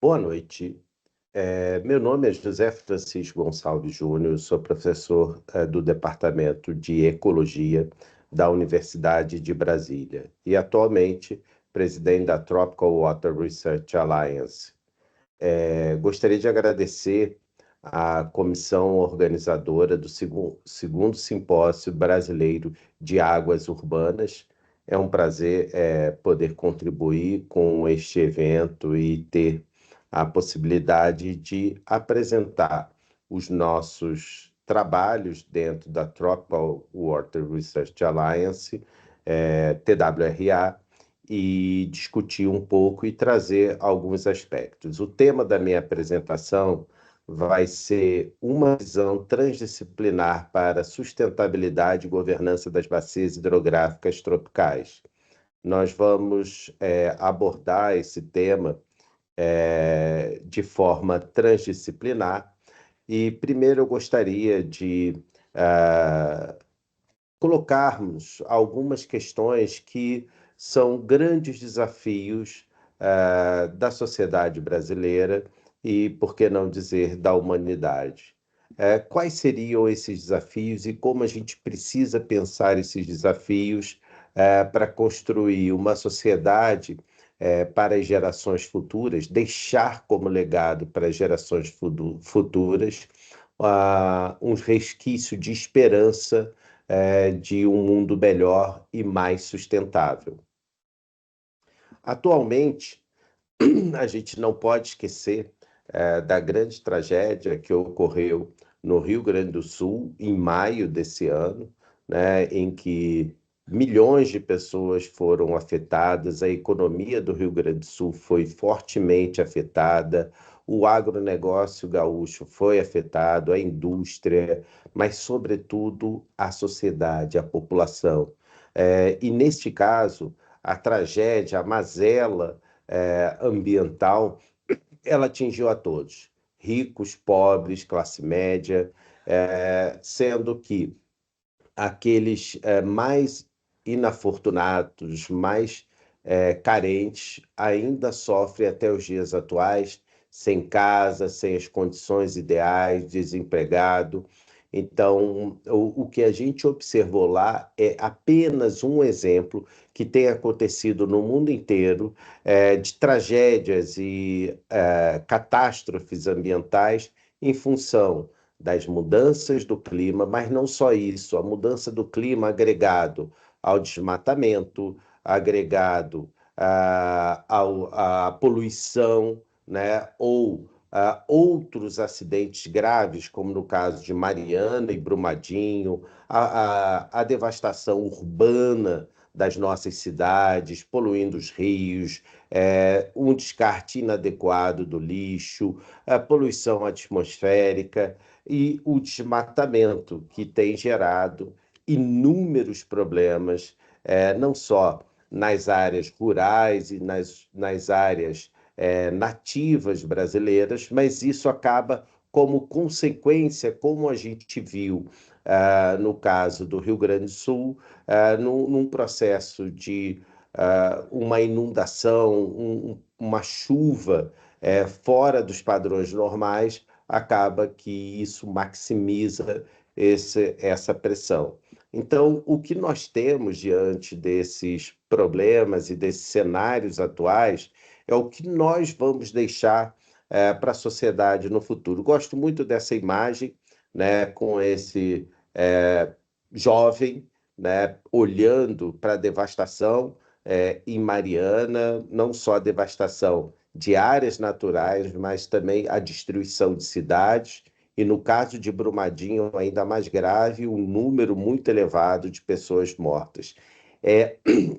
Boa noite. Meu nome é José Francisco Gonçalves Júnior, sou professor do Departamento de Ecologia da Universidade de Brasília e atualmente presidente da Tropical Water Research Alliance. Gostaria de agradecer à comissão organizadora do segundo Simpósio Brasileiro de Águas Urbanas. É um prazer poder contribuir com este evento e ter a possibilidade de apresentar os nossos trabalhos dentro da Tropical Water Research Alliance, TWRA, e discutir um pouco e trazer alguns aspectos. O tema da minha apresentação vai ser uma visão transdisciplinar para a sustentabilidade e governança das bacias hidrográficas tropicais. Nós vamos abordar esse tema de forma transdisciplinar e primeiro eu gostaria de colocarmos algumas questões que são grandes desafios da sociedade brasileira e, por que não dizer, da humanidade. Quais seriam esses desafios e como a gente precisa pensar esses desafios para construir uma sociedade para as gerações futuras, deixar como legado para as gerações futuras um resquício de esperança de um mundo melhor e mais sustentável. Atualmente, a gente não pode esquecer da grande tragédia que ocorreu no Rio Grande do Sul, em maio desse ano, né, em que milhões de pessoas foram afetadas, a economia do Rio Grande do Sul foi fortemente afetada, o agronegócio gaúcho foi afetado, a indústria, mas, sobretudo, a sociedade, a população. E, neste caso, a tragédia, a mazela ambiental, ela atingiu a todos, ricos, pobres, classe média, sendo que aqueles mais inafortunados, mais carentes, ainda sofrem até os dias atuais, sem casa, sem as condições ideais, desempregado. Então, o que a gente observou lá é apenas um exemplo que tem acontecido no mundo inteiro de tragédias e catástrofes ambientais em função das mudanças do clima, mas não só isso, a mudança do clima agregado ao desmatamento, agregado à poluição, né, ou outros acidentes graves, como no caso de Mariana e Brumadinho, a devastação urbana das nossas cidades, poluindo os rios, um descarte inadequado do lixo, a poluição atmosférica e o desmatamento, que tem gerado inúmeros problemas, não só nas áreas rurais e nas áreas nativas brasileiras, mas isso acaba como consequência, como a gente viu no caso do Rio Grande do Sul, num processo de uma inundação, uma chuva fora dos padrões normais, acaba que isso maximiza essa pressão. Então, o que nós temos diante desses problemas e desses cenários atuais é o que nós vamos deixar para a sociedade no futuro. Gosto muito dessa imagem, né, com esse jovem, né, olhando para a devastação em Mariana, não só a devastação de áreas naturais, mas também a destruição de cidades, e no caso de Brumadinho, ainda mais grave, um número muito elevado de pessoas mortas.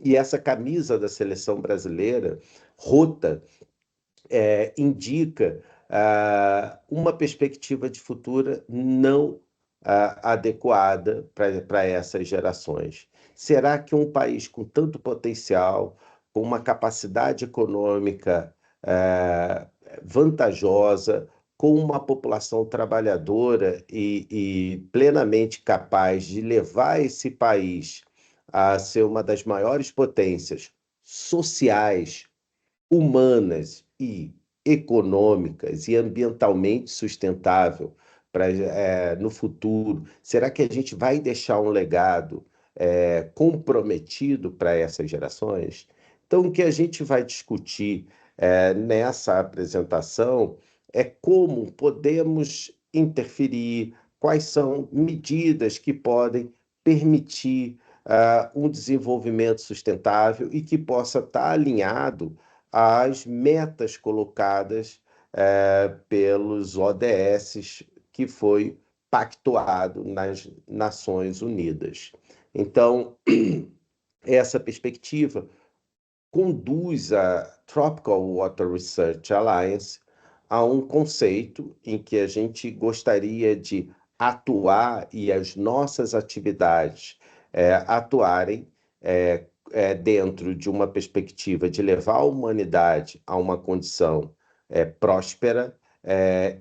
E essa camisa da seleção brasileira, rota, indica uma perspectiva de futuro não adequada para essas gerações. Será que um país com tanto potencial, com uma capacidade econômica vantajosa, com uma população trabalhadora e plenamente capaz de levar esse país a ser uma das maiores potências sociais, humanas e econômicas e ambientalmente sustentável no futuro? Será que a gente vai deixar um legado comprometido para essas gerações? Então, o que a gente vai discutir nessa apresentação é como podemos interferir, quais são medidas que podem permitir um desenvolvimento sustentável e que possa estar alinhado às metas colocadas pelos ODS que foi pactuado nas Nações Unidas. Então, essa perspectiva conduz a Tropical Water Research Alliance a um conceito em que a gente gostaria de atuar e as nossas atividades atuarem dentro de uma perspectiva de levar a humanidade a uma condição próspera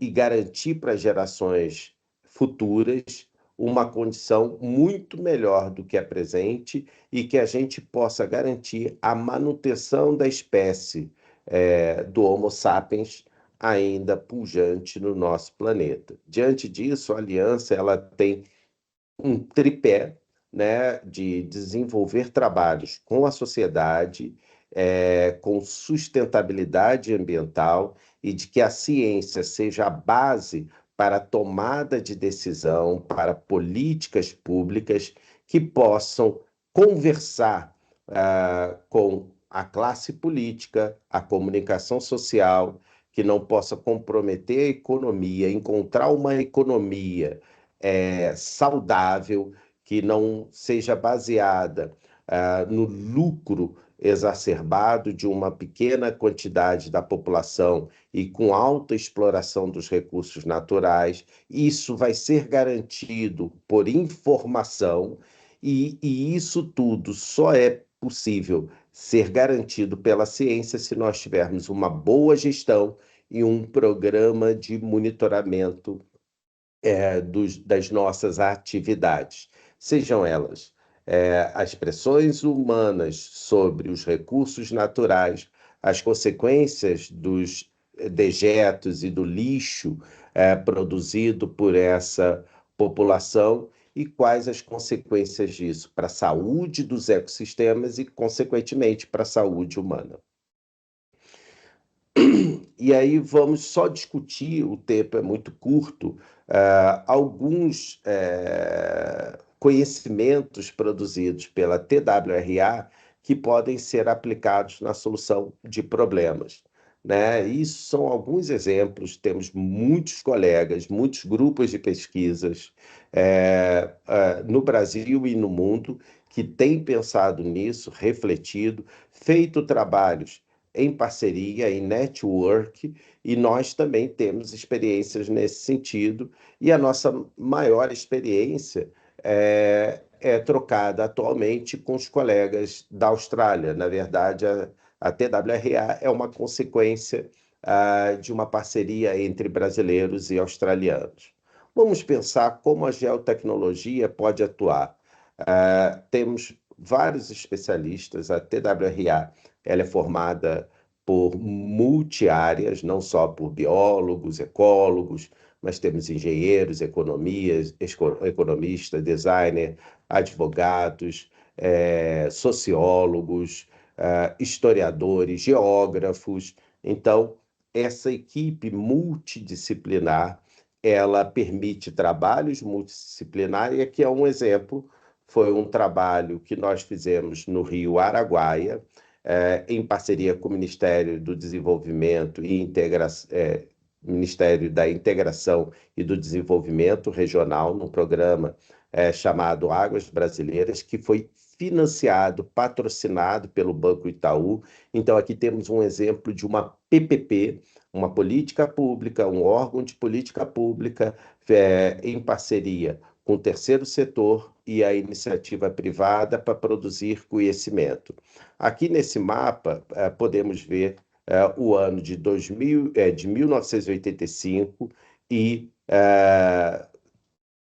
e garantir para gerações futuras uma condição muito melhor do que a presente e que a gente possa garantir a manutenção da espécie do Homo sapiens ainda pujante no nosso planeta. Diante disso, a aliança ela tem um tripé, né, de desenvolver trabalhos com a sociedade, com sustentabilidade ambiental e de que a ciência seja a base para a tomada de decisão, para políticas públicas que possam conversar com a classe política, a comunicação social, que não possa comprometer a economia, encontrar uma economia saudável, que não seja baseada no lucro exacerbado de uma pequena quantidade da população e com alta exploração dos recursos naturais. Isso vai ser garantido por informação, e isso tudo só é possível ser garantido pela ciência se nós tivermos uma boa gestão e um programa de monitoramento das nossas atividades, sejam elas as pressões humanas sobre os recursos naturais, as consequências dos dejetos e do lixo produzido por essa população e quais as consequências disso para a saúde dos ecossistemas e, consequentemente, para a saúde humana. E aí vamos só discutir, o tempo é muito curto, alguns conhecimentos produzidos pela TWRA que podem ser aplicados na solução de problemas, né? Isso são alguns exemplos, temos muitos colegas, muitos grupos de pesquisas no Brasil e no mundo que têm pensado nisso, refletido, feito trabalhos em parceria, em network, e nós também temos experiências nesse sentido, e a nossa maior experiência é trocada atualmente com os colegas da Austrália. Na verdade, a TWRA é uma consequência de uma parceria entre brasileiros e australianos. Vamos pensar como a geotecnologia pode atuar. Temos vários especialistas, a TWRA ela é formada por multiáreas, não só por biólogos, ecólogos, mas temos engenheiros, economistas, designer, advogados, sociólogos, historiadores, geógrafos. Então, essa equipe multidisciplinar, ela permite trabalhos multidisciplinares, e aqui é um exemplo, foi um trabalho que nós fizemos no Rio Araguaia, em parceria com o Ministério do Desenvolvimento e Ministério da Integração e do Desenvolvimento Regional, num programa chamado Águas Brasileiras, que foi financiado, patrocinado pelo Banco Itaú. Então, aqui temos um exemplo de uma PPP, uma política pública, um órgão de política pública em parceria com o terceiro setor e a iniciativa privada para produzir conhecimento. Aqui nesse mapa, podemos ver o ano de 1985 e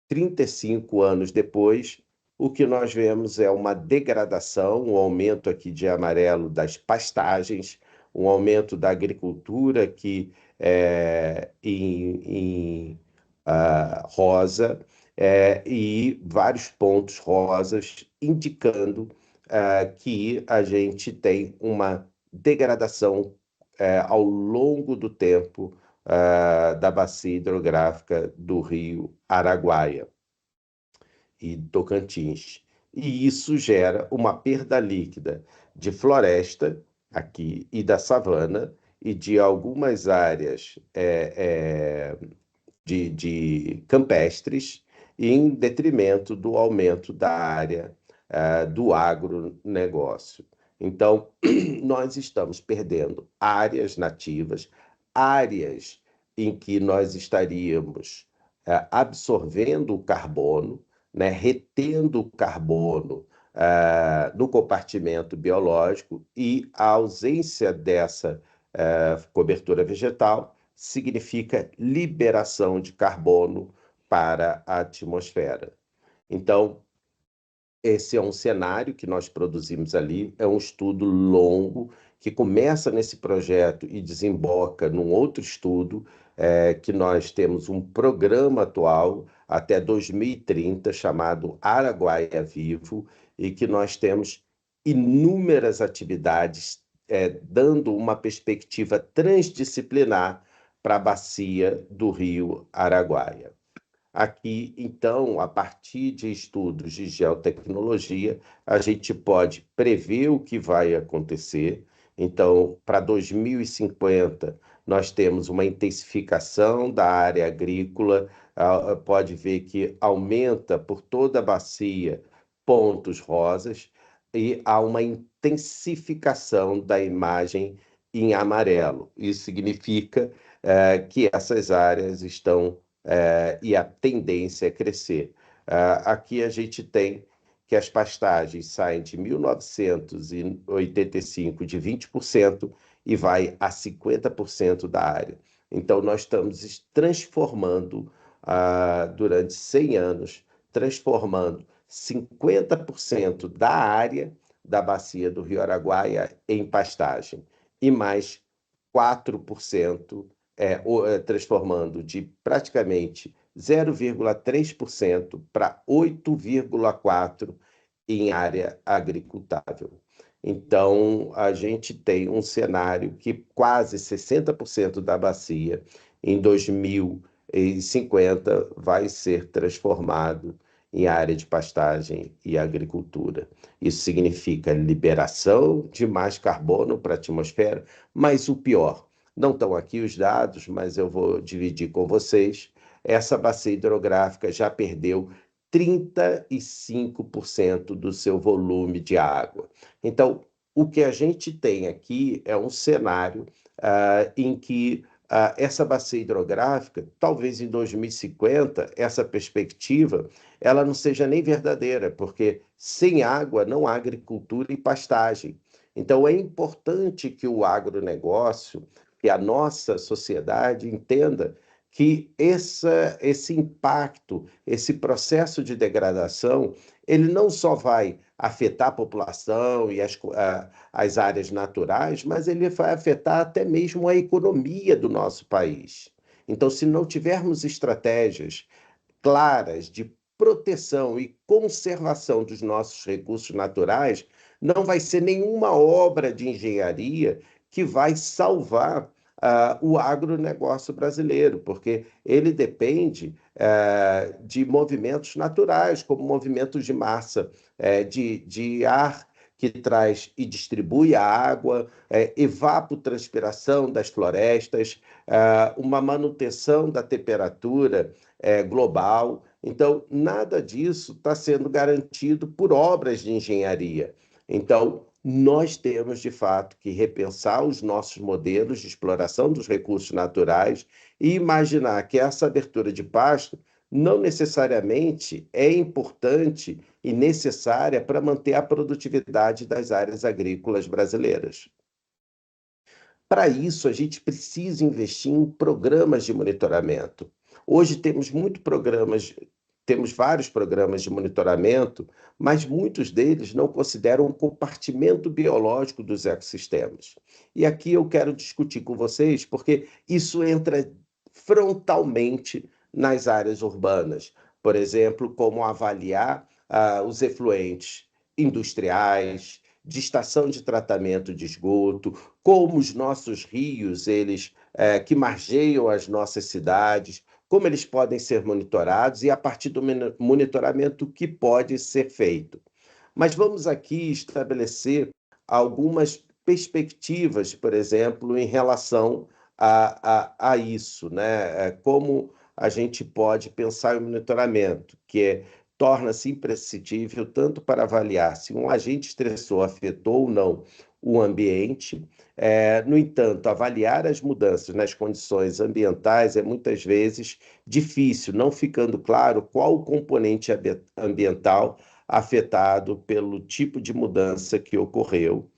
35 anos depois, o que nós vemos é uma degradação, um aumento aqui de amarelo das pastagens, um aumento da agricultura que em rosa, e vários pontos rosas indicando que a gente tem uma degradação ao longo do tempo da bacia hidrográfica do rio Araguaia e Tocantins. E isso gera uma perda líquida de floresta aqui e da savana e de algumas áreas de campestres, em detrimento do aumento da área do agronegócio. Então, nós estamos perdendo áreas nativas, áreas em que nós estaríamos absorvendo o carbono, né, retendo o carbono no compartimento biológico, e a ausência dessa cobertura vegetal significa liberação de carbono para a atmosfera. Então, esse é um cenário que nós produzimos ali, é um estudo longo que começa nesse projeto e desemboca num outro estudo, que nós temos um programa atual até 2030 chamado Araguaia Vivo, e que nós temos inúmeras atividades dando uma perspectiva transdisciplinar para a bacia do rio Araguaia. Aqui, então, a partir de estudos de geotecnologia, a gente pode prever o que vai acontecer. Então, para 2050, nós temos uma intensificação da área agrícola, pode ver que aumenta por toda a bacia pontos rosas, e há uma intensificação da imagem em amarelo. Isso significa que essas áreas estão e a tendência é crescer. Aqui a gente tem que as pastagens saem de 1985 de 20% e vai a 50% da área. Então, nós estamos transformando, durante 100 anos, transformando 50% da área da bacia do Rio Araguaia em pastagem, e mais 4% transformando de praticamente 0,3% para 8,4% em área agricultável. Então, a gente tem um cenário que quase 60% da bacia em 2050 vai ser transformado em área de pastagem e agricultura. Isso significa liberação de mais carbono para a atmosfera, mas o pior, não estão aqui os dados, mas eu vou dividir com vocês. Essa bacia hidrográfica já perdeu 35% do seu volume de água. Então, o que a gente tem aqui é um cenário em que essa bacia hidrográfica, talvez em 2050, essa perspectiva, ela não seja nem verdadeira, porque sem água não há agricultura e pastagem. Então, é importante que o agronegócio, que a nossa sociedade entenda que esse impacto, esse processo de degradação, ele não só vai afetar a população e as áreas naturais, mas ele vai afetar até mesmo a economia do nosso país. Então, se não tivermos estratégias claras de proteção e conservação dos nossos recursos naturais, não vai ser nenhuma obra de engenharia que vai salvar o agronegócio brasileiro, porque ele depende de movimentos naturais, como movimentos de massa, de ar que traz e distribui a água, evapotranspiração das florestas, uma manutenção da temperatura global. Então, nada disso está sendo garantido por obras de engenharia. Então, nós temos, de fato, que repensar os nossos modelos de exploração dos recursos naturais e imaginar que essa abertura de pasto não necessariamente é importante e necessária para manter a produtividade das áreas agrícolas brasileiras. Para isso, a gente precisa investir em programas de monitoramento. Hoje temos muitos programas temos vários programas de monitoramento, mas muitos deles não consideram o compartimento biológico dos ecossistemas. E aqui eu quero discutir com vocês, porque isso entra frontalmente nas áreas urbanas. Por exemplo, como avaliar os efluentes industriais, de estação de tratamento de esgoto, como os nossos rios, eles que margeiam as nossas cidades, como eles podem ser monitorados e, a partir do monitoramento, o que pode ser feito. Mas vamos aqui estabelecer algumas perspectivas, por exemplo, em relação a isso, né? Como a gente pode pensar em monitoramento, que torna-se imprescindível tanto para avaliar se um agente estressor afetou ou não o ambiente. No entanto, avaliar as mudanças nas condições ambientais é muitas vezes difícil, não ficando claro qual o componente ambiental afetado pelo tipo de mudança que ocorreu.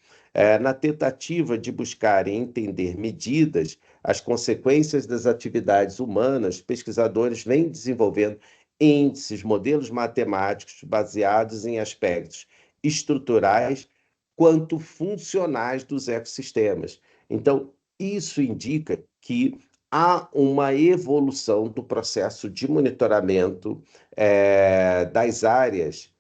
Na tentativa de buscar e entender medidas, as consequências das atividades humanas, pesquisadores vêm desenvolvendo índices, modelos matemáticos baseados em aspectos estruturais quanto funcionais dos ecossistemas. Então, isso indica que há uma evolução do processo de monitoramento das áreas,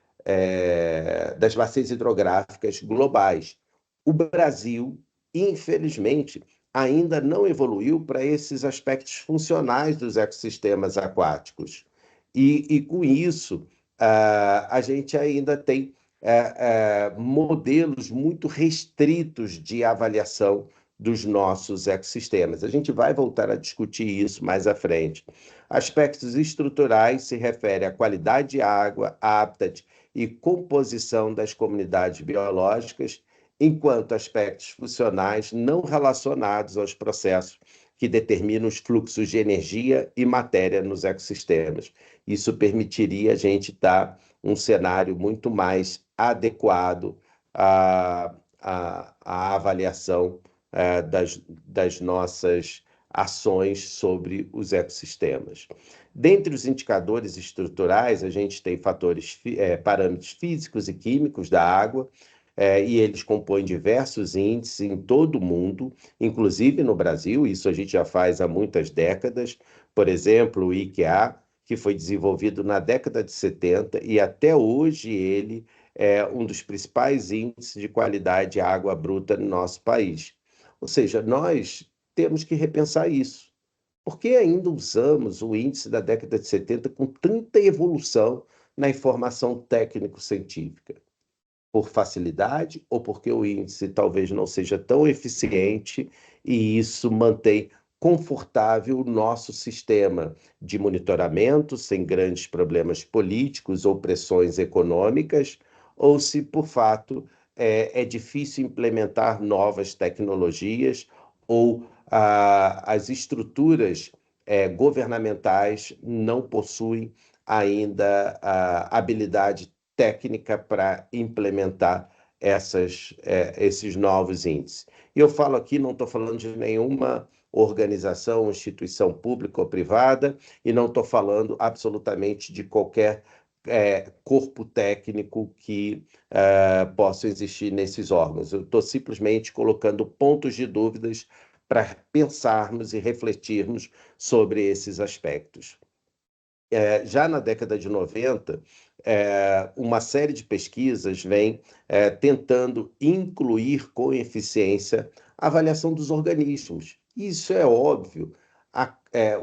das bacias hidrográficas globais. O Brasil, infelizmente, ainda não evoluiu para esses aspectos funcionais dos ecossistemas aquáticos. E com isso, a gente ainda tem modelos muito restritos de avaliação dos nossos ecossistemas. A gente vai voltar a discutir isso mais à frente. Aspectos estruturais se referem à qualidade de água, hábitat e composição das comunidades biológicas, enquanto aspectos funcionais não relacionados aos processos que determinam os fluxos de energia e matéria nos ecossistemas. Isso permitiria a gente dar um cenário muito mais adequado à avaliação das nossas ações sobre os ecossistemas. Dentre os indicadores estruturais, a gente tem parâmetros físicos e químicos da água, e eles compõem diversos índices em todo o mundo, inclusive no Brasil, isso a gente já faz há muitas décadas. Por exemplo, o IQA, que foi desenvolvido na década de 70 e até hoje ele é um dos principais índices de qualidade de água bruta no nosso país. Ou seja, nós temos que repensar isso. Por que ainda usamos o índice da década de 70 com tanta evolução na informação técnico-científica? Por facilidade ou porque o índice talvez não seja tão eficiente e isso mantém confortável o nosso sistema de monitoramento, sem grandes problemas políticos ou pressões econômicas, ou se, por fato, é difícil implementar novas tecnologias ou as estruturas governamentais não possuem ainda a habilidade técnica para implementar esses novos índices. E eu falo aqui, não estou falando de nenhuma organização, instituição pública ou privada, e não estou falando absolutamente de qualquer corpo técnico que possa existir nesses órgãos. Eu estou simplesmente colocando pontos de dúvidas para pensarmos e refletirmos sobre esses aspectos. Já na década de 90, uma série de pesquisas vem tentando incluir com eficiência a avaliação dos organismos. Isso é óbvio.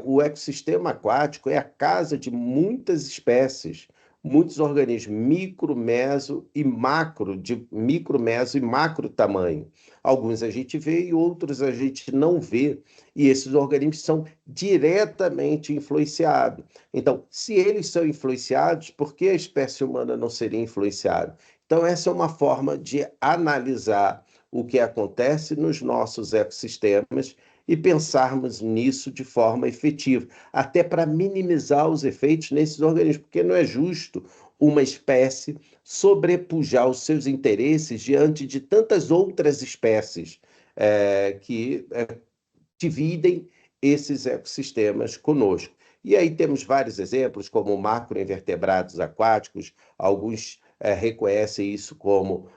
O ecossistema aquático é a casa de muitas espécies, muitos organismos micro, meso e macro, de micro, meso e macro tamanho. Alguns a gente vê e outros a gente não vê, e esses organismos são diretamente influenciados. Então, se eles são influenciados, por que a espécie humana não seria influenciada? Então, essa é uma forma de analisar o que acontece nos nossos ecossistemas e pensarmos nisso de forma efetiva, até para minimizar os efeitos nesses organismos, porque não é justo uma espécie sobrepujar os seus interesses diante de tantas outras espécies que dividem esses ecossistemas conosco. E aí temos vários exemplos, como macroinvertebrados aquáticos, alguns reconhecem isso como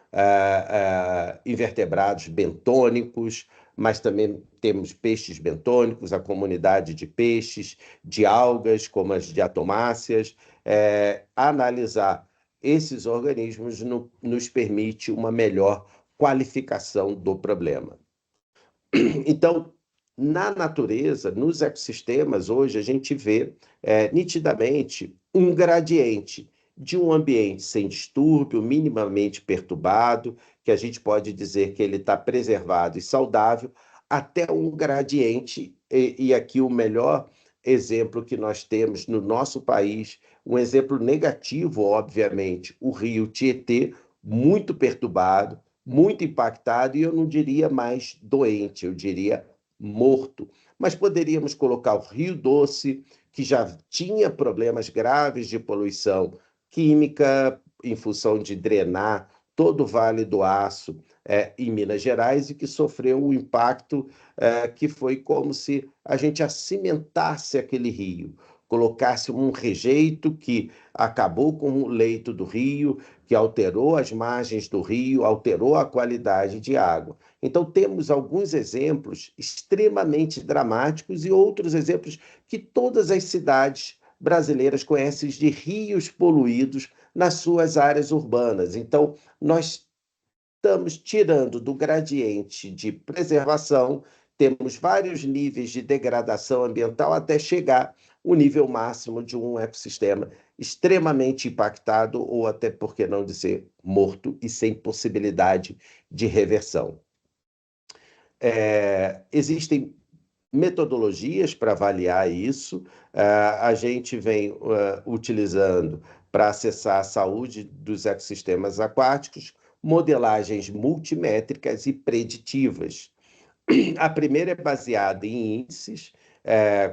invertebrados bentônicos, mas também temos peixes bentônicos, a comunidade de peixes, de algas, como as diatomáceas. Analisar esses organismos nos permite uma melhor qualificação do problema. Então, na natureza, nos ecossistemas, hoje a gente vê nitidamente um gradiente de um ambiente sem distúrbio, minimamente perturbado, que a gente pode dizer que ele está preservado e saudável, até um gradiente, e aqui o melhor exemplo que nós temos no nosso país, um exemplo negativo, obviamente, o rio Tietê, muito perturbado, muito impactado, e eu não diria mais doente, eu diria morto. Mas poderíamos colocar o Rio Doce, que já tinha problemas graves de poluição química, em função de drenar todo o Vale do Aço em Minas Gerais, e que sofreu um impacto que foi como se a gente acimentasse aquele rio, colocasse um rejeito que acabou com o leito do rio, que alterou as margens do rio, alterou a qualidade de água. Então, temos alguns exemplos extremamente dramáticos e outros exemplos que todas as cidades brasileiras conhecem de rios poluídos nas suas áreas urbanas. Então, nós estamos tirando do gradiente de preservação, temos vários níveis de degradação ambiental até chegar o nível máximo de um ecossistema extremamente impactado, ou até, por que não dizer, morto e sem possibilidade de reversão. Existem metodologias para avaliar isso. A gente vem utilizando para acessar a saúde dos ecossistemas aquáticos modelagens multimétricas e preditivas. A primeira é baseada em índices,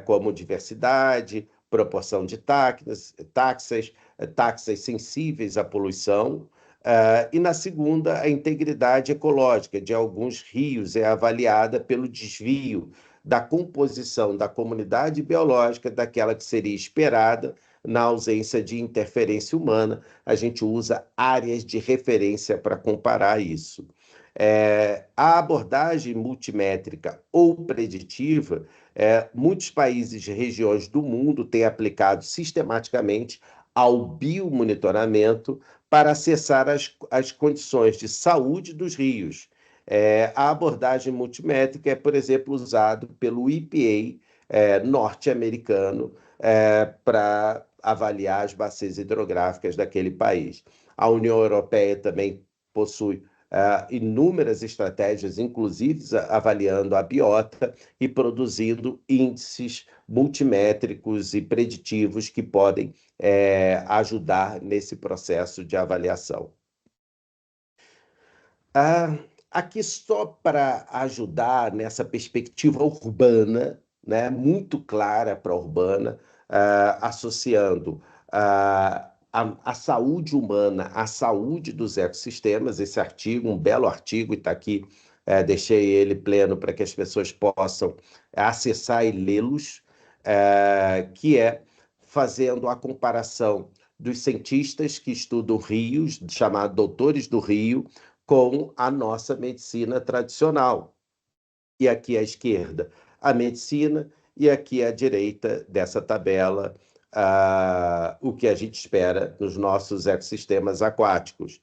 como diversidade, proporção de taxas sensíveis à poluição, e na segunda, a integridade ecológica de alguns rios é avaliada pelo desvio da composição da comunidade biológica daquela que seria esperada na ausência de interferência humana. A gente usa áreas de referência para comparar isso. A abordagem multimétrica ou preditiva, muitos países e regiões do mundo têm aplicado sistematicamente ao biomonitoramento para acessar as condições de saúde dos rios. A abordagem multimétrica é, por exemplo, usado pelo EPA norte-americano para avaliar as bacias hidrográficas daquele país. A União Europeia também possui inúmeras estratégias, inclusive avaliando a biota e produzindo índices multimétricos e preditivos que podem ajudar nesse processo de avaliação. Aqui, só para ajudar nessa perspectiva urbana, né, muito clara para a urbana, associando a saúde humana à saúde dos ecossistemas, esse artigo, um belo artigo, e está aqui, deixei ele pleno para que as pessoas possam acessar e lê-los, que é fazendo a comparação dos cientistas que estudam rios, chamados doutores do rio, com a nossa medicina tradicional. E aqui à esquerda, a medicina, e aqui à direita dessa tabela, o que a gente espera nos nossos ecossistemas aquáticos.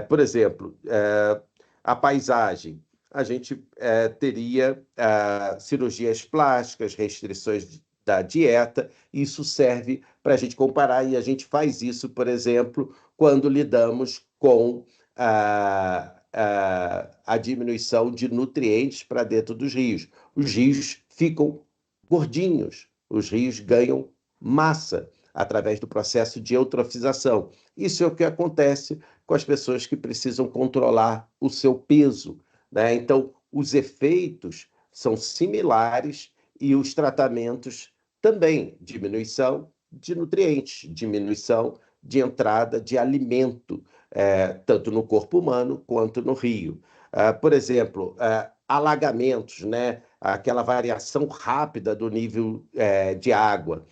Por exemplo, a paisagem. A gente teria cirurgias plásticas, restrições da dieta, isso serve para a gente comparar, e a gente faz isso, por exemplo, quando lidamos com a diminuição de nutrientes para dentro dos rios. Os rios ficam gordinhos, os rios ganham massa através do processo de eutrofização. Isso é o que acontece com as pessoas que precisam controlar o seu peso, né? Então, os efeitos são similares e os tratamentos também. Diminuição de nutrientes, diminuição de entrada de alimento, tanto no corpo humano quanto no rio. Por exemplo, alagamentos, né? aquela variação rápida do nível de água.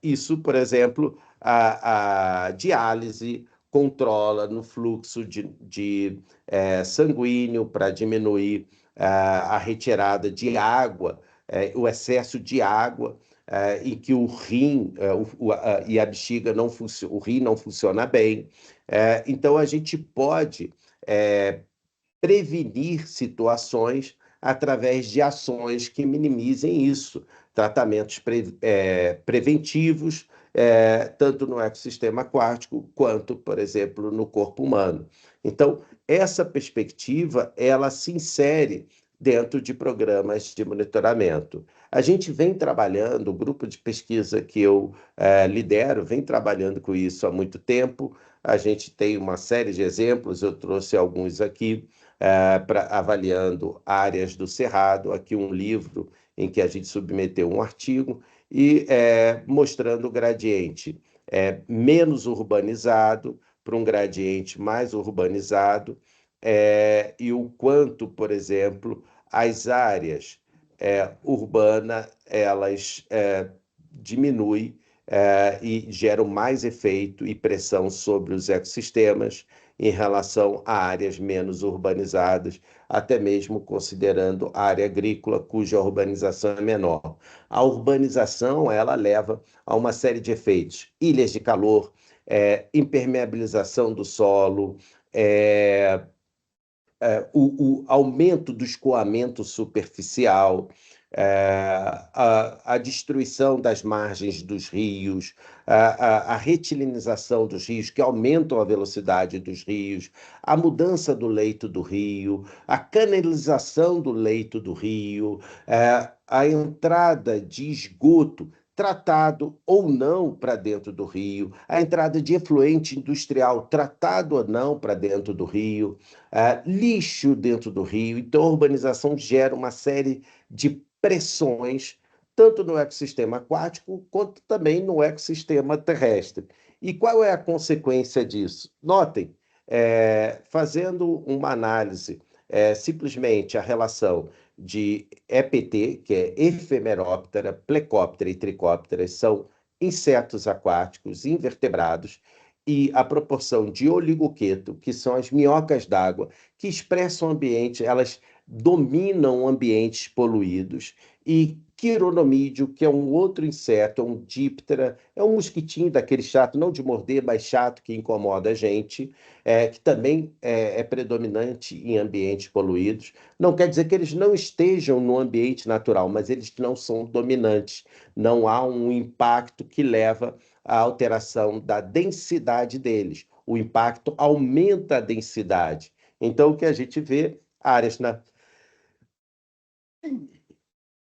Isso, por exemplo, a diálise controla no fluxo de sanguíneo para diminuir a retirada de água, o excesso de água, em que o rim e a bexiga não o rim não funciona bem. Então, a gente pode prevenir situações através de ações que minimizem isso, tratamentos preventivos, tanto no ecossistema aquático quanto, por exemplo, no corpo humano. Então, essa perspectiva, ela se insere dentro de programas de monitoramento. A gente vem trabalhando, o grupo de pesquisa que eu lidero, vem trabalhando com isso há muito tempo. A gente tem uma série de exemplos, eu trouxe alguns aqui, avaliando áreas do Cerrado, aqui um livro em que a gente submeteu um artigo, e mostrando o gradiente menos urbanizado para um gradiente mais urbanizado, e o quanto, por exemplo, as áreas urbanas elas diminuem e geram mais efeito e pressão sobre os ecossistemas em relação a áreas menos urbanizadas, até mesmo considerando a área agrícola, cuja urbanização é menor. A urbanização, ela leva a uma série de efeitos: ilhas de calor, impermeabilização do solo, o aumento do escoamento superficial, a destruição das margens dos rios, a retilinização dos rios, que aumentam a velocidade dos rios, a mudança do leito do rio, a canalização do leito do rio, a entrada de esgoto tratado ou não para dentro do rio, a entrada de efluente industrial tratado ou não para dentro do rio, lixo dentro do rio. Então, a urbanização gera uma série de pressões, tanto no ecossistema aquático, quanto também no ecossistema terrestre. E qual é a consequência disso? Notem, fazendo uma análise, simplesmente a relação de EPT, que é Efemeróptera, Plecóptera e Tricóptera, são insetos aquáticos invertebrados, e a proporção de oligoqueto, que são as minhocas d'água, que expressam ambiente, elas dominam ambientes poluídos, e quironomídeo, que é um outro inseto, é um díptera, é um mosquitinho daquele chato, não de morder, mas chato, que incomoda a gente, que também é predominante em ambientes poluídos. Não quer dizer que eles não estejam no ambiente natural, mas eles não são dominantes. Não há um impacto que leva à alteração da densidade deles. O impacto aumenta a densidade. Então, o que a gente vê, áreas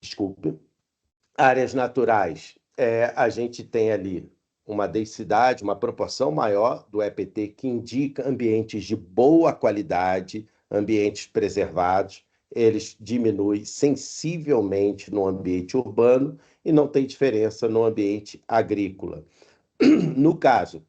Desculpe. Áreas naturais, a gente tem ali uma densidade, uma proporção maior do EPT, que indica ambientes de boa qualidade, ambientes preservados. Eles diminuem sensivelmente no ambiente urbano e não tem diferença no ambiente agrícola. No caso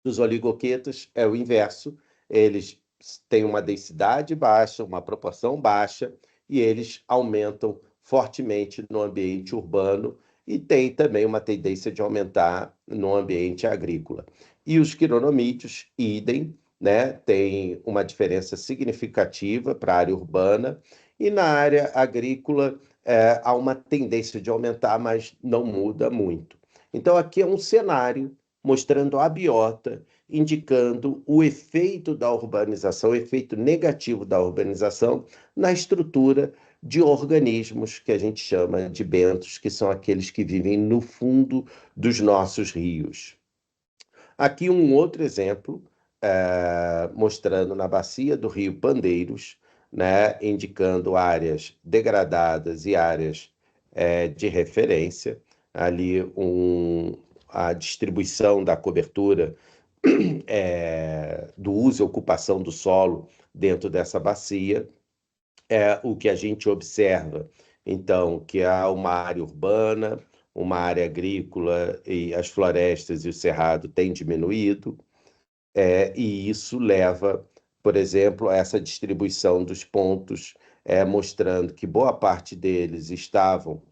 dos oligoquetos, é o inverso. Eles têm uma densidade baixa, uma proporção baixa, e eles aumentam fortemente no ambiente urbano e tem também uma tendência de aumentar no ambiente agrícola. E os quironomídeos, idem, né, tem uma diferença significativa para a área urbana, e na área agrícola há uma tendência de aumentar, mas não muda muito. Então, aqui é um cenário mostrando a biota, indicando o efeito da urbanização, o efeito negativo da urbanização na estrutura de organismos que a gente chama de bentos, que são aqueles que vivem no fundo dos nossos rios. Aqui um outro exemplo, mostrando na bacia do Rio Pandeiros, né, indicando áreas degradadas e áreas de referência. Ali a distribuição da cobertura do uso e ocupação do solo dentro dessa bacia. O que a gente observa, então, que há uma área urbana, uma área agrícola, e as florestas e o cerrado têm diminuído, e isso leva, por exemplo, a essa distribuição dos pontos mostrando que boa parte deles estavam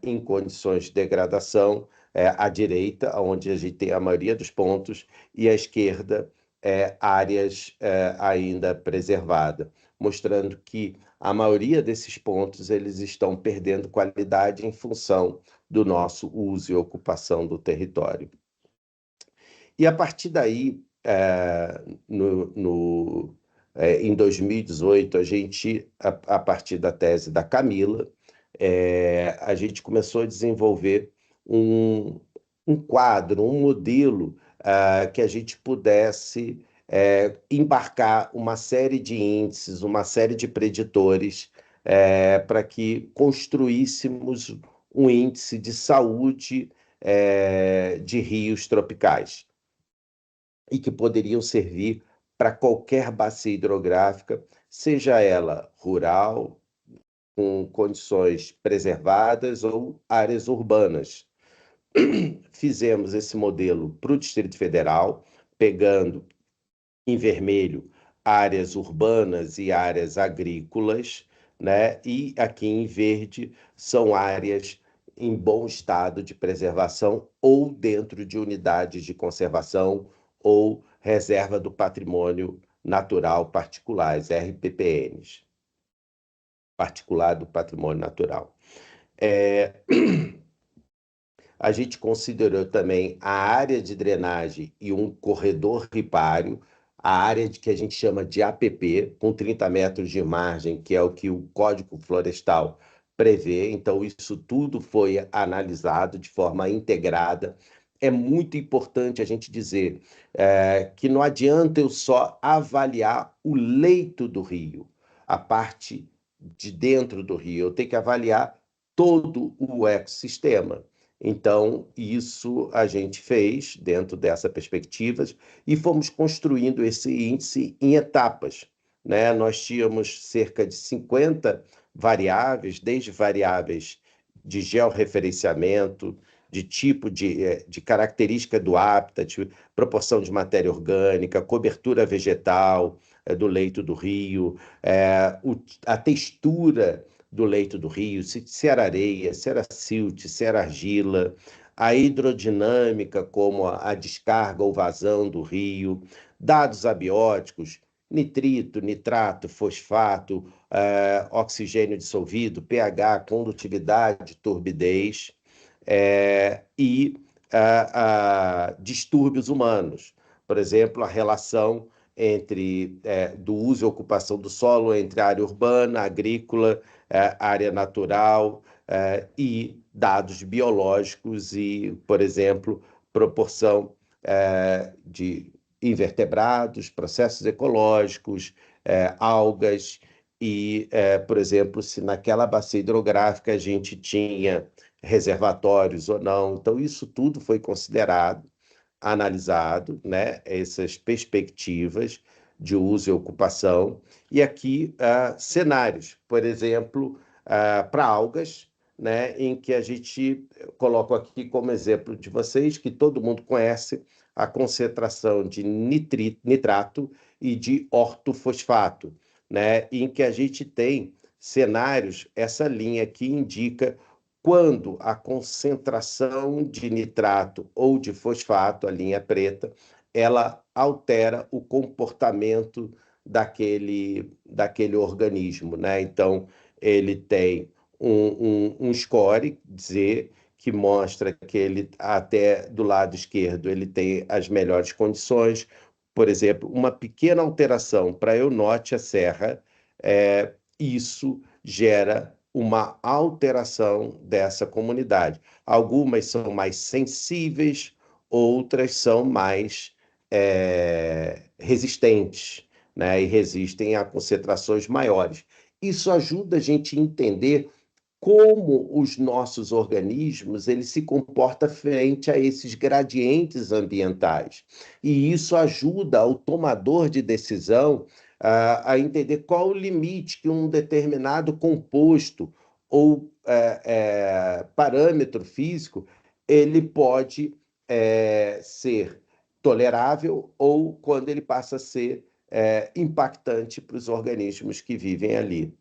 em condições de degradação, à direita, onde a gente tem a maioria dos pontos, e à esquerda, áreas ainda preservadas, mostrando que a maioria desses pontos eles estão perdendo qualidade em função do nosso uso e ocupação do território. E a partir daí, em 2018, a partir da tese da Camila, a gente começou a desenvolver um quadro, um modelo que a gente pudesse embarcar uma série de índices, uma série de preditores para que construíssemos um índice de saúde de rios tropicais e que poderiam servir para qualquer bacia hidrográfica, seja ela rural, com condições preservadas ou áreas urbanas. Fizemos esse modelo para o Distrito Federal, pegando em vermelho áreas urbanas e áreas agrícolas, né? E aqui em verde são áreas em bom estado de preservação ou dentro de unidades de conservação ou reserva do patrimônio natural particulares, RPPNs, particular do patrimônio natural. A gente considerou também a área de drenagem e um corredor ripário, a área que a gente chama de APP, com 30 metros de margem, que é o que o Código Florestal prevê. Então, isso tudo foi analisado de forma integrada. É muito importante a gente dizer que não adianta eu só avaliar o leito do rio, a parte de dentro do rio, eu tenho que avaliar todo o ecossistema. Então, isso a gente fez dentro dessa perspectiva e fomos construindo esse índice em etapas, né? Nós tínhamos cerca de 50 variáveis, desde variáveis de georreferenciamento, de tipo de característica do habitat, proporção de matéria orgânica, cobertura vegetal do leito do rio, a textura do leito do rio, se era areia, se era silt, se era argila, a hidrodinâmica, como a descarga ou vazão do rio, dados abióticos, nitrito, nitrato, fosfato, oxigênio dissolvido, pH, condutividade, turbidez, e distúrbios humanos. Por exemplo, a relação do uso e ocupação do solo entre área urbana, agrícola, área natural e dados biológicos e, por exemplo, proporção de invertebrados, processos ecológicos, algas e, por exemplo, se naquela bacia hidrográfica a gente tinha reservatórios ou não. Então, isso tudo foi considerado, analisado, né, essas perspectivas de uso e ocupação, e aqui cenários, por exemplo, para algas, né, em que a gente coloca aqui como exemplo de vocês, que todo mundo conhece, a concentração de nitrato e de ortofosfato, né, em que a gente tem cenários, essa linha aqui indica quando a concentração de nitrato ou de fosfato, a linha preta, ela altera o comportamento daquele organismo, né? Então, ele tem um score, dizer, que mostra que ele, até do lado esquerdo, ele tem as melhores condições. Por exemplo, uma pequena alteração para Eunote a Serra, isso gera uma alteração dessa comunidade. Algumas são mais sensíveis, outras são mais resistentes, né? E resistem a concentrações maiores. Isso ajuda a gente a entender como os nossos organismos eles se comportam frente a esses gradientes ambientais. E isso ajuda o tomador de decisão a entender qual o limite que um determinado composto ou parâmetro físico ele pode ser tolerável ou quando ele passa a ser impactante para os organismos que vivem ali.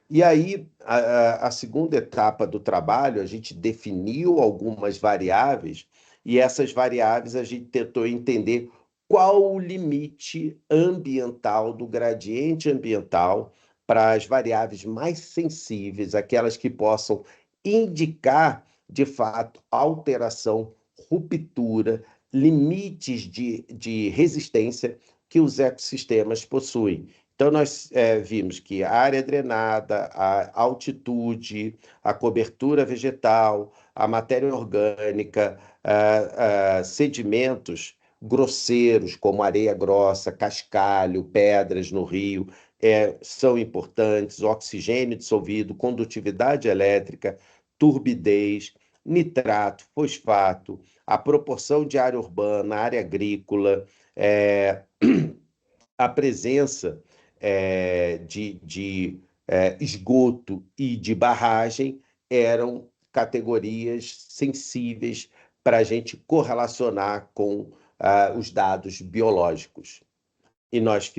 E aí, a segunda etapa do trabalho, a gente definiu algumas variáveis, e essas variáveis a gente tentou entender qual o limite ambiental do gradiente ambiental para as variáveis mais sensíveis, aquelas que possam indicar, de fato, alteração, ruptura, limites de resistência que os ecossistemas possuem. Então, nós vimos que a área drenada, a altitude, a cobertura vegetal, a matéria orgânica, sedimentos grosseiros, como areia grossa, cascalho, pedras no rio, são importantes, oxigênio dissolvido, condutividade elétrica, turbidez, nitrato, fosfato, a proporção de área urbana, área agrícola, é, a presença de esgoto e de barragem eram categorias sensíveis para a gente correlacionar com os dados biológicos. E nós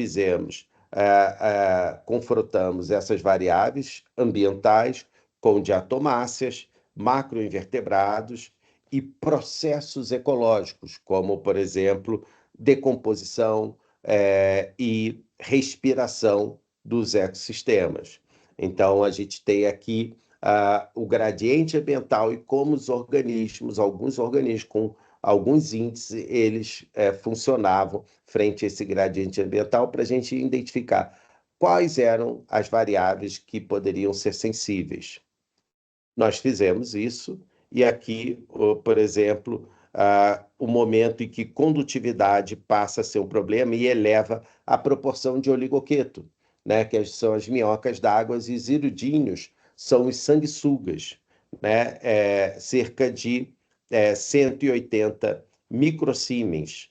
confrontamos essas variáveis ambientais com diatomáceas, macroinvertebrados e processos ecológicos, como, por exemplo, decomposição e respiração dos ecossistemas. Então, a gente tem aqui o gradiente ambiental e como os organismos, alguns organismos com alguns índices, eles funcionavam frente a esse gradiente ambiental para a gente identificar quais eram as variáveis que poderiam ser sensíveis. Nós fizemos isso, e aqui, por exemplo, o momento em que condutividade passa a ser um problema e eleva a proporção de oligoqueto, né, que são as minhocas d'água, e os irudíneos são os sanguessugas, né, cerca de 180 microsiemens.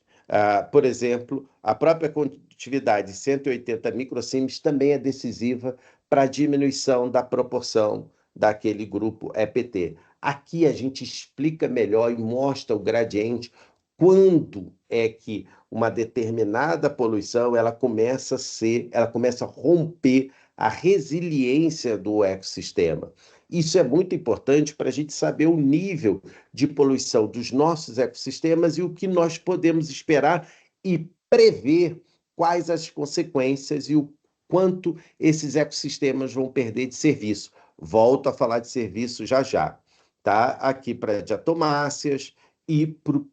Por exemplo, a própria condutividade de 180 microsiemens também é decisiva para a diminuição da proporção daquele grupo EPT. Aqui a gente explica melhor e mostra o gradiente quando é que uma determinada poluição ela começa a romper a resiliência do ecossistema. Isso é muito importante para a gente saber o nível de poluição dos nossos ecossistemas e o que nós podemos esperar e prever quais as consequências e o quanto esses ecossistemas vão perder de serviço. Volto a falar de serviço já já, tá? Aqui para diatomáceas e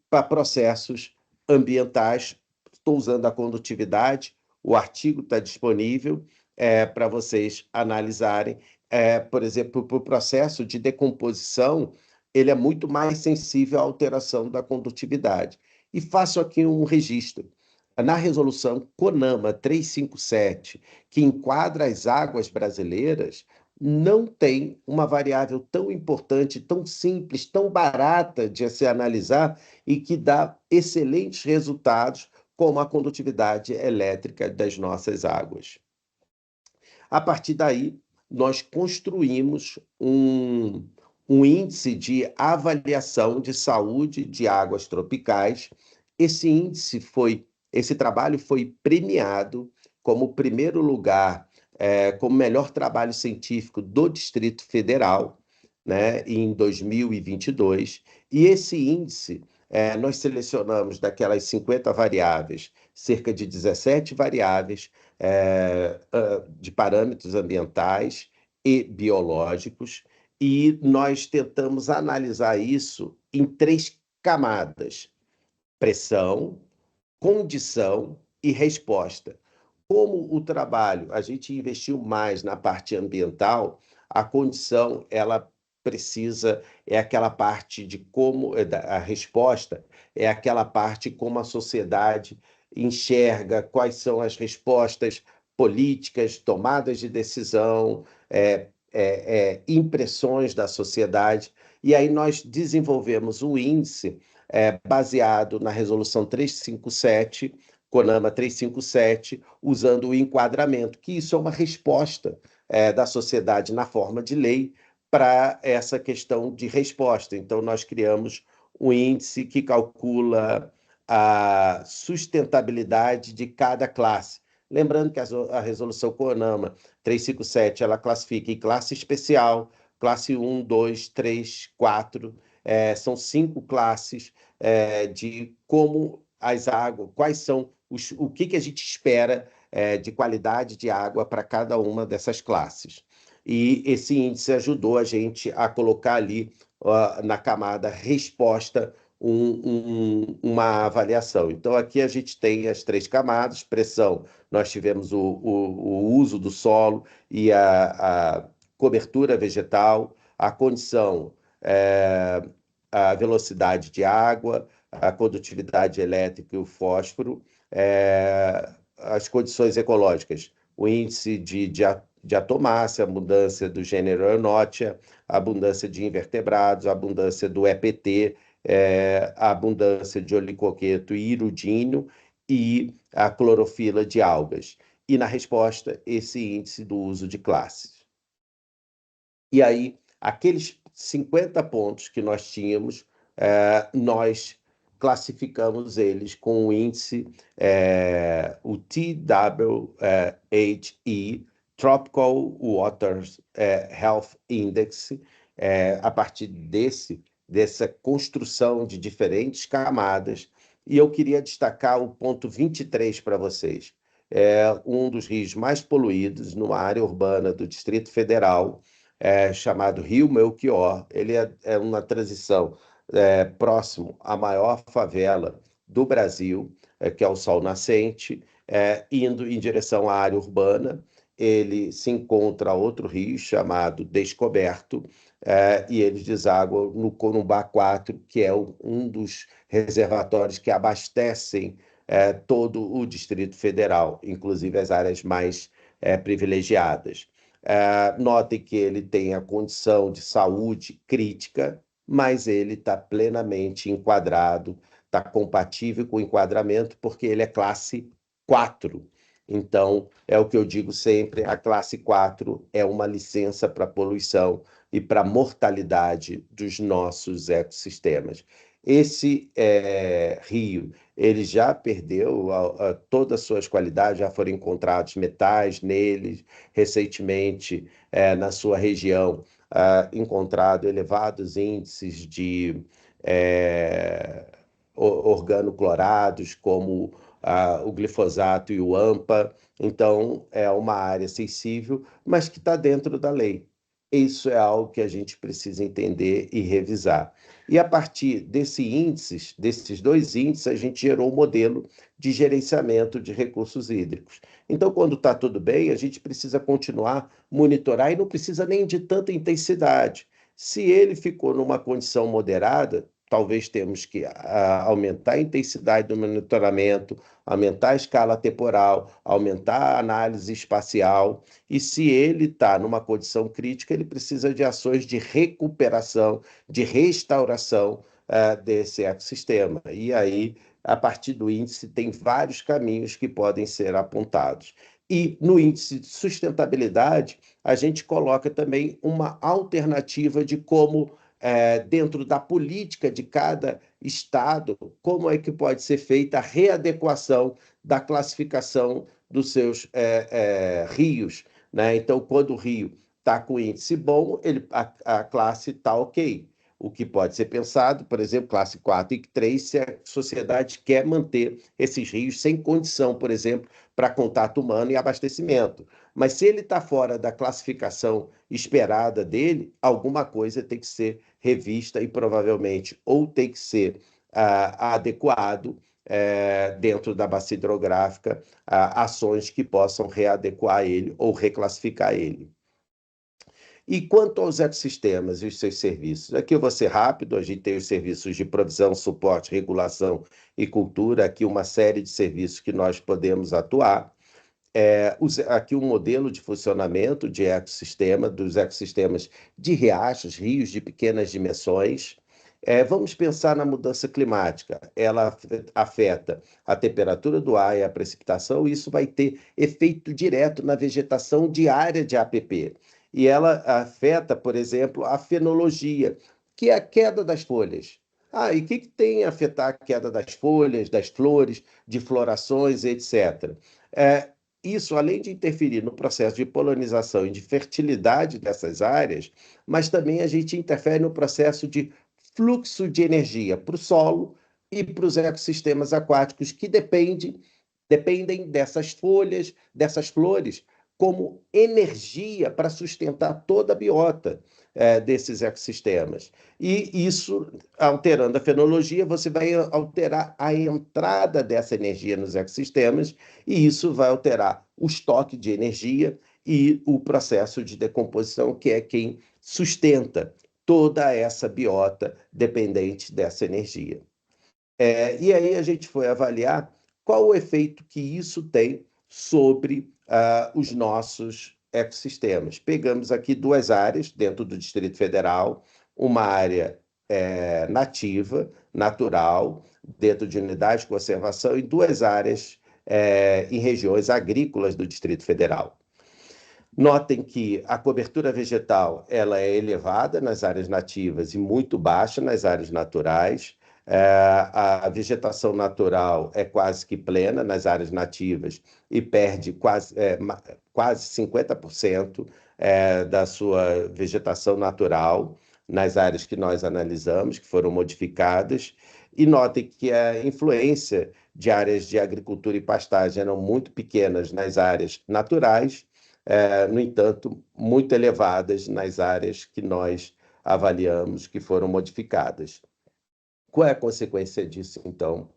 para processos ambientais. Estou usando a condutividade, o artigo está disponível para vocês analisarem. Por exemplo, para o processo de decomposição, ele é muito mais sensível à alteração da condutividade. E faço aqui um registro. Na resolução CONAMA 357, que enquadra as águas brasileiras, não tem uma variável tão importante, tão simples, tão barata de se analisar e que dá excelentes resultados, como a condutividade elétrica das nossas águas. A partir daí, nós construímos um índice de avaliação de saúde de águas tropicais. Esse trabalho foi premiado como primeiro lugar, como melhor trabalho científico do Distrito Federal, né, em 2022. E esse índice, nós selecionamos daquelas 50 variáveis, cerca de 17 variáveis de parâmetros ambientais e biológicos, e nós tentamos analisar isso em 3 camadas: pressão, condição e resposta. Como o trabalho, a gente investiu mais na parte ambiental, a condição, ela precisa, é aquela parte de como, a resposta é aquela parte como a sociedade enxerga, quais são as respostas políticas, tomadas de decisão, impressões da sociedade. E aí nós desenvolvemos um índice baseado na resolução 357, CONAMA 357, usando o enquadramento, que isso é uma resposta da sociedade na forma de lei para essa questão de resposta. Então, nós criamos um índice que calcula a sustentabilidade de cada classe. Lembrando que a resolução CONAMA 357, ela classifica em classe especial, classe 1, 2, 3, 4, são 5 classes de como as águas, quais são o que a gente espera de qualidade de água para cada uma dessas classes. E esse índice ajudou a gente a colocar ali na camada resposta uma avaliação. Então, aqui a gente tem as 3 camadas: pressão, nós tivemos o uso do solo e a cobertura vegetal, a condição, a velocidade de água, a condutividade elétrica e o fósforo, as condições ecológicas, o índice de atomácia, a abundância do gênero Eunotia, a abundância de invertebrados, a abundância do EPT, a abundância de olicoqueto e irudínio e a clorofila de algas. E na resposta, esse índice do uso de classes. E aí, aqueles 50 pontos que nós tínhamos, nós classificamos eles com o índice, o TWHE, Tropical Waters Health Index, a partir dessa construção de diferentes camadas. E eu queria destacar o ponto 23 para vocês. É um dos rios mais poluídos numa área urbana do Distrito Federal, chamado Rio Melchior. Ele é uma transição próximo à maior favela do Brasil, que é o Sol Nascente, indo em direção à área urbana. Ele se encontra outro rio chamado Descoberto, e eles desaguam no Corumbá 4, que é um dos reservatórios que abastecem todo o Distrito Federal, inclusive as áreas mais privilegiadas. Notem que ele tem a condição de saúde crítica, mas ele está plenamente enquadrado, está compatível com o enquadramento, porque ele é classe 4. Então, é o que eu digo sempre, a classe 4 é uma licença para poluição e para mortalidade dos nossos ecossistemas. Esse rio, ele já perdeu todas as suas qualidades, já foram encontrados metais nele, recentemente, na sua região, encontrado elevados índices de organoclorados, como o glifosato e o AMPA. Então, é uma área sensível, mas que está dentro da lei. Isso é algo que a gente precisa entender e revisar. E a partir desses 2 índices, a gente gerou um modelo de gerenciamento de recursos hídricos. Então, quando está tudo bem, a gente precisa continuar monitorar e não precisa nem de tanta intensidade. Se ele ficou numa condição moderada, talvez temos que aumentar a intensidade do monitoramento, aumentar a escala temporal, aumentar a análise espacial. E se ele está numa condição crítica, ele precisa de ações de recuperação, de restauração desse ecossistema. E aí, a partir do índice, tem vários caminhos que podem ser apontados. E no índice de sustentabilidade, a gente coloca também uma alternativa de como, dentro da política de cada estado, como é que pode ser feita a readequação da classificação dos seus rios, né? Então, quando o rio está com índice bom, a classe está ok. O que pode ser pensado, por exemplo, classe 4 e 3, se a sociedade quer manter esses rios sem condição, por exemplo, para contato humano e abastecimento. Mas se ele está fora da classificação esperada dele, alguma coisa tem que ser revista e provavelmente ou tem que ser adequado dentro da bacia hidrográfica, ações que possam readequar ele ou reclassificar ele. E quanto aos ecossistemas e os seus serviços? Aqui eu vou ser rápido, a gente tem os serviços de provisão, suporte, regulação e cultura, aqui uma série de serviços que nós podemos atuar. Aqui um modelo de funcionamento de ecossistema, dos ecossistemas de riachos, rios de pequenas dimensões. Vamos pensar na mudança climática. Ela afeta a temperatura do ar e a precipitação, e isso vai ter efeito direto na vegetação diária de APP. E ela afeta, por exemplo, a fenologia, que é a queda das folhas. E o que tem a afetar a queda das folhas, das flores, de florações, etc.? isso, além de interferir no processo de polinização e de fertilidade dessas áreas, mas também a gente interfere no processo de fluxo de energia para o solo e para os ecossistemas aquáticos que dependem dessas folhas, dessas flores, como energia para sustentar toda a biota desses ecossistemas. E isso, alterando a fenologia, você vai alterar a entrada dessa energia nos ecossistemas, e isso vai alterar o estoque de energia e o processo de decomposição, que é quem sustenta toda essa biota dependente dessa energia. E aí a gente foi avaliar qual o efeito que isso tem sobre os nossos ecossistemas. Pegamos aqui duas áreas dentro do Distrito Federal, uma área nativa, natural, dentro de unidade de conservação, e duas áreas em regiões agrícolas do Distrito Federal. Notem que a cobertura vegetal ela é elevada nas áreas nativas e muito baixa nas áreas naturais. A vegetação natural é quase que plena nas áreas nativas e perde quase 50% da sua vegetação natural nas áreas que nós analisamos, que foram modificadas. E notem que a influência de áreas de agricultura e pastagem eram muito pequenas nas áreas naturais, no entanto, muito elevadas nas áreas que nós avaliamos que foram modificadas. Qual é a consequência disso, então,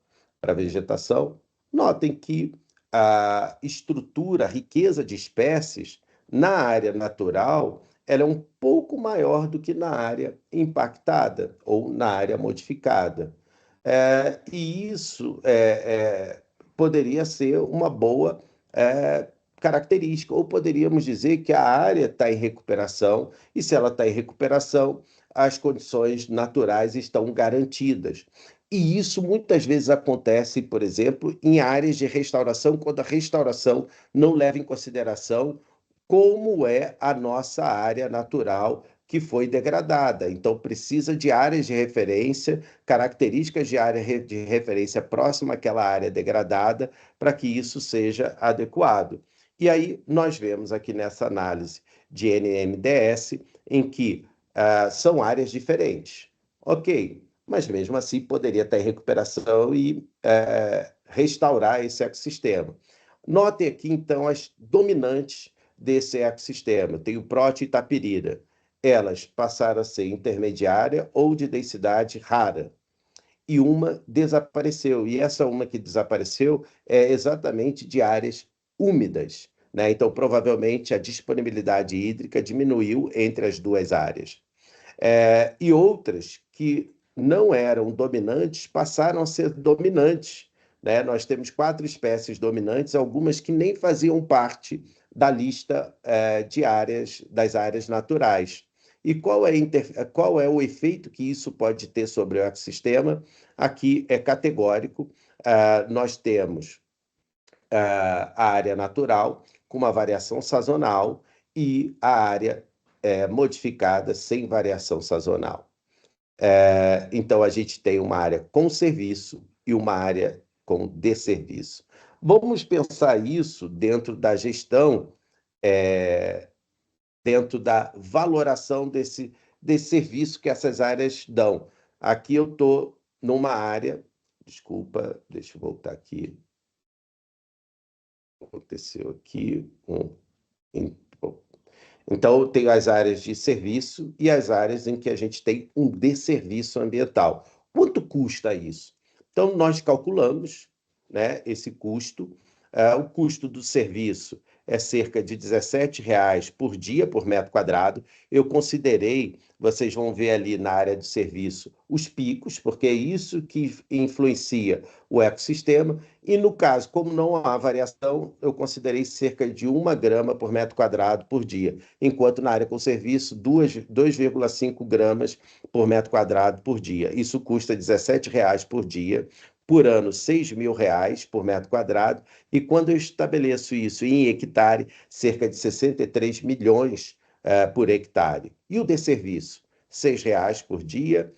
para a vegetação? Notem que a estrutura, a riqueza de espécies na área natural, ela é um pouco maior do que na área impactada ou na área modificada. E isso poderia ser uma boa característica, ou poderíamos dizer que a área está em recuperação, e se ela está em recuperação, as condições naturais estão garantidas. E isso muitas vezes acontece, por exemplo, em áreas de restauração, quando a restauração não leva em consideração como é a nossa área natural que foi degradada. Então, precisa de áreas de referência, características de área de referência próxima àquela área degradada, para que isso seja adequado. E aí, nós vemos aqui nessa análise de NMDS, em que são áreas diferentes. Ok, mas mesmo assim poderia estar em recuperação e restaurar esse ecossistema. Notem aqui, então, as dominantes desse ecossistema. Tem o Prote e Itapirira. Elas passaram a ser intermediária ou de densidade rara. E uma desapareceu. E essa uma que desapareceu é exatamente de áreas úmidas, né? Então, provavelmente, a disponibilidade hídrica diminuiu entre as duas áreas. E outras que não eram dominantes passaram a ser dominantes, né? Nós temos 4 espécies dominantes, algumas que nem faziam parte da lista das áreas naturais. E qual é o efeito que isso pode ter sobre o ecossistema? Aqui é categórico. Nós temos a área natural com uma variação sazonal e a área modificada sem variação sazonal. Então, a gente tem uma área com serviço e uma área com desserviço. Vamos pensar isso dentro da gestão, dentro da valoração desse serviço que essas áreas dão. Aqui eu estou numa área, desculpa, deixa eu voltar aqui. Aconteceu aqui Então, eu tenho as áreas de serviço e as áreas em que a gente tem um desserviço ambiental. Quanto custa isso? Então, nós calculamos, né, esse custo. O custo do serviço é cerca de R$ 17 por dia, por metro quadrado. Eu considerei, vocês vão ver ali na área de serviço, os picos, porque é isso que influencia o ecossistema. E no caso, como não há variação, eu considerei cerca de 1 grama por metro quadrado por dia, enquanto na área com serviço, 2,5 gramas por metro quadrado por dia. Isso custa R$ 17 por dia. Por ano, R$ 6.000 por metro quadrado, e quando eu estabeleço isso em hectare, cerca de 63 milhões por hectare. E o desserviço? R$ 6 por dia,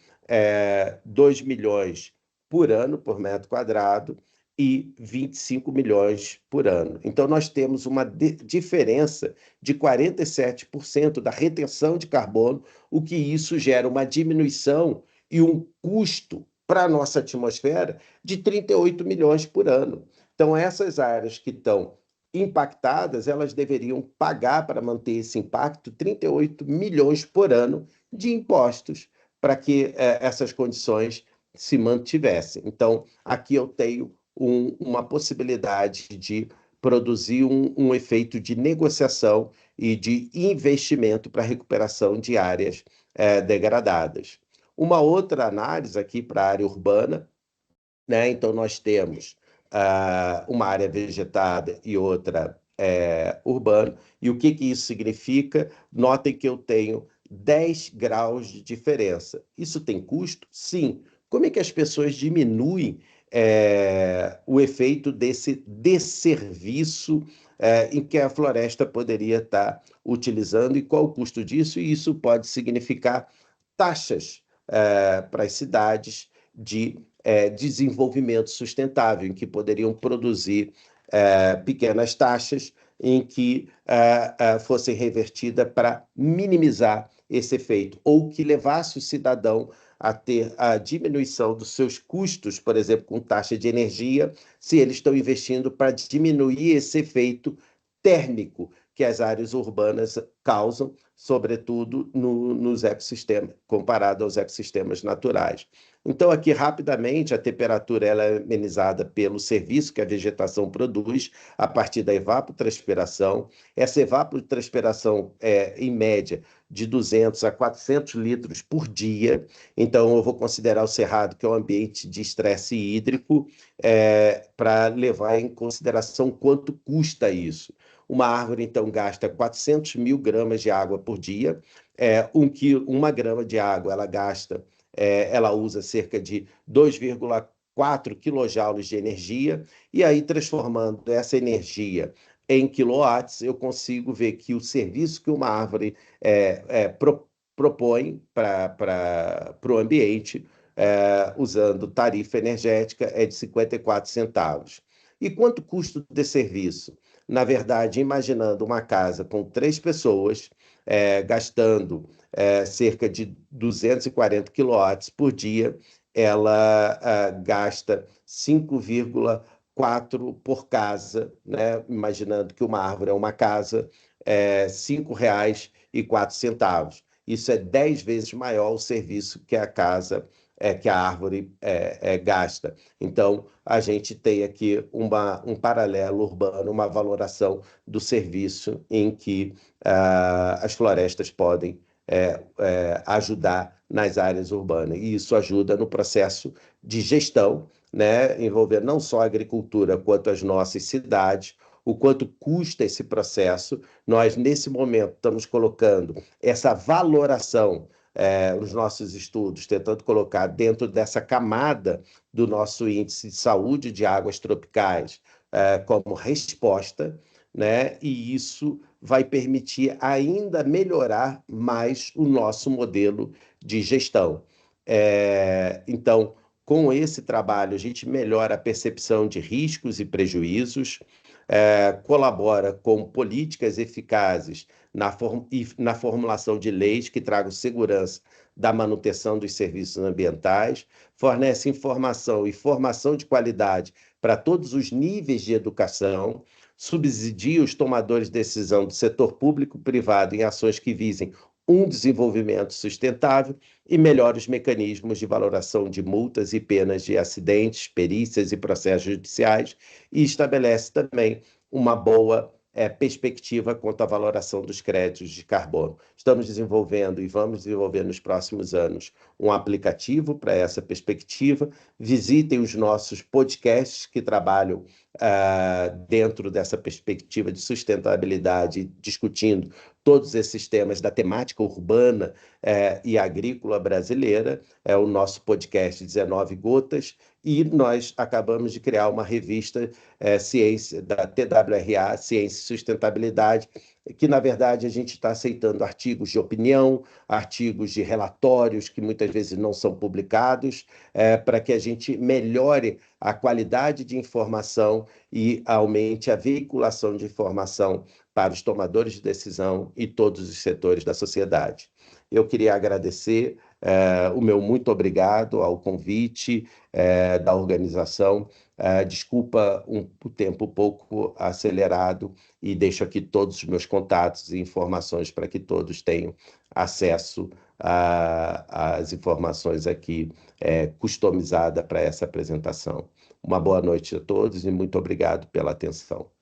2 milhões por ano por metro quadrado, e 25 milhões por ano. Então, nós temos uma diferença de 47% da retenção de carbono, o que isso gera uma diminuição e um custo para a nossa atmosfera de 38 milhões por ano. Então, essas áreas que estão impactadas, elas deveriam pagar para manter esse impacto 38 milhões por ano de impostos para que essas condições se mantivessem. Então, aqui eu tenho uma possibilidade de produzir um efeito de negociação e de investimento para a recuperação de áreas degradadas. Uma outra análise aqui para a área urbana, né? Então, nós temos uma área vegetada e outra urbana. E o que isso significa? Notem que eu tenho 10 graus de diferença. Isso tem custo? Sim. Como é que as pessoas diminuem o efeito desse desserviço em que a floresta poderia estar utilizando e qual o custo disso? E isso pode significar taxas para as cidades de desenvolvimento sustentável, em que poderiam produzir pequenas taxas em que fossem revertidas para minimizar esse efeito, ou que levasse o cidadão a ter a diminuição dos seus custos, por exemplo, com taxa de energia, se eles estão investindo para diminuir esse efeito térmico que as áreas urbanas causam, sobretudo nos ecossistemas, comparado aos ecossistemas naturais. Então, aqui, rapidamente, a temperatura ela é amenizada pelo serviço que a vegetação produz a partir da evapotranspiração. Essa evapotranspiração é, em média, de 200 a 400 litros por dia. Então, eu vou considerar o cerrado, que é um ambiente de estresse hídrico, para levar em consideração quanto custa isso. Uma árvore, então, gasta 400 mil gramas de água por dia. Uma grama de água, ela usa cerca de 2,4 quilojoules de energia, e aí, transformando essa energia em quilowatts, eu consigo ver que o serviço que uma árvore propõe para o ambiente, usando tarifa energética, é de 54 centavos. E quanto custa de serviço? Na verdade, imaginando uma casa com 3 pessoas, gastando cerca de 240 quilowatts por dia, ela gasta 5,4 por casa, né? Imaginando que uma árvore é uma casa, R$ 5,04. Isso é 10 vezes maior o serviço que a casa, que a árvore gasta. Então, a gente tem aqui um paralelo urbano, uma valoração do serviço em que as florestas podem ajudar nas áreas urbanas. E isso ajuda no processo de gestão, né, envolvendo não só a agricultura, quanto as nossas cidades, o quanto custa esse processo. Nós, nesse momento, estamos colocando essa valoração nos nossos estudos, tentando colocar dentro dessa camada do nosso índice de saúde de águas tropicais como resposta, né? E isso vai permitir ainda melhorar mais o nosso modelo de gestão. Então, com esse trabalho, a gente melhora a percepção de riscos e prejuízos, colabora com políticas eficazes na formulação de leis que tragam segurança da manutenção dos serviços ambientais, fornece informação e formação de qualidade para todos os níveis de educação, subsidia os tomadores de decisão do setor público e privado em ações que visem um desenvolvimento sustentável e melhora os mecanismos de valoração de multas e penas de acidentes, perícias e processos judiciais, e estabelece também uma boa perspectiva quanto à valoração dos créditos de carbono. Estamos desenvolvendo e vamos desenvolver nos próximos anos um aplicativo para essa perspectiva. Visitem os nossos podcasts que trabalham dentro dessa perspectiva de sustentabilidade, discutindo todos esses temas da temática urbana e agrícola brasileira. É o nosso podcast 19 Gotas e nós acabamos de criar uma revista ciência da TWRA, Ciência e Sustentabilidade, que, na verdade, a gente está aceitando artigos de opinião, artigos de relatórios que muitas vezes não são publicados, para que a gente melhore a qualidade de informação e aumente a veiculação de informação para os tomadores de decisão e todos os setores da sociedade. Eu queria agradecer o meu muito obrigado ao convite da organização. Desculpa o tempo um pouco acelerado e deixo aqui todos os meus contatos e informações para que todos tenham acesso às informações aqui customizadas para essa apresentação. Uma boa noite a todos e muito obrigado pela atenção.